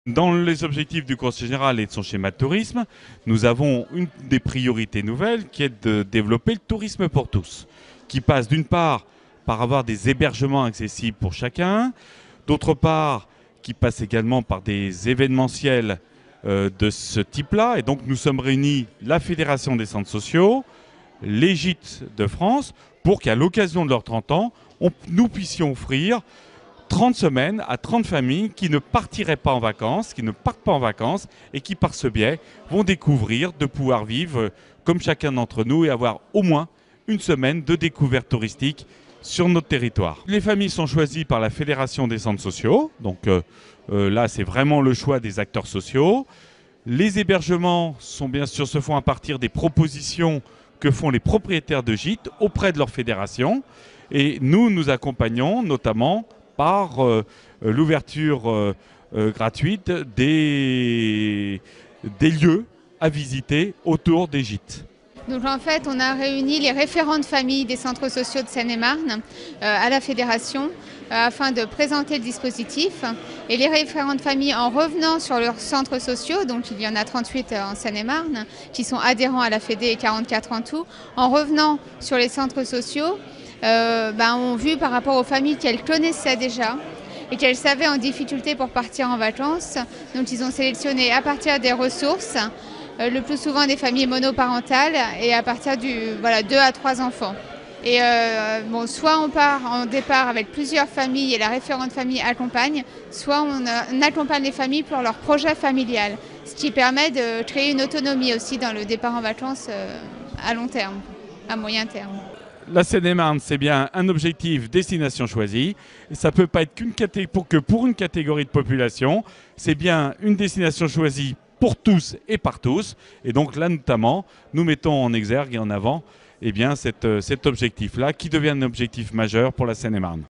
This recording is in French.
Dans les objectifs du Conseil général et de son schéma de tourisme, nous avons une des priorités nouvelles qui est de développer le tourisme pour tous, qui passe d'une part par avoir des hébergements accessibles pour chacun, d'autre part qui passe également par des événementiels de ce type-là. Et donc nous sommes réunis, la Fédération des centres sociaux, les gîtes de France, pour qu'à l'occasion de leurs 30 ans, nous puissions offrir 30 semaines à 30 familles qui ne partiraient pas en vacances, qui ne partent pas en vacances et qui, par ce biais, vont découvrir de pouvoir vivre comme chacun d'entre nous et avoir au moins une semaine de découverte touristique sur notre territoire. Les familles sont choisies par la Fédération des centres sociaux, donc là c'est vraiment le choix des acteurs sociaux. Les hébergements se font à partir des propositions que font les propriétaires de gîtes auprès de leur fédération et nous accompagnons notamment par l'ouverture gratuite des lieux à visiter autour des gîtes. Donc en fait, on a réuni les référents de famille des centres sociaux de Seine-et-Marne à la fédération afin de présenter le dispositif. Et les référents de famille, en revenant sur leurs centres sociaux, donc il y en a 38 en Seine-et-Marne, qui sont adhérents à la Fédé et 44 en tout, en revenant sur les centres sociaux, ont vu par rapport aux familles qu'elles connaissaient déjà et qu'elles savaient en difficulté pour partir en vacances. Donc ils ont sélectionné à partir des ressources, le plus souvent des familles monoparentales et à partir du 2 à 3 enfants. Et soit on part en départ avec plusieurs familles et la référente famille accompagne, soit on accompagne les familles pour leur projet familial, ce qui permet de créer une autonomie aussi dans le départ en vacances à long terme, à moyen terme. La Seine-et-Marne, c'est bien un objectif destination choisie. Et ça ne peut pas être que pour une catégorie de population. C'est bien une destination choisie pour tous et par tous. Et donc là, notamment, nous mettons en exergue et en avant cet objectif-là qui devient un objectif majeur pour la Seine-et-Marne.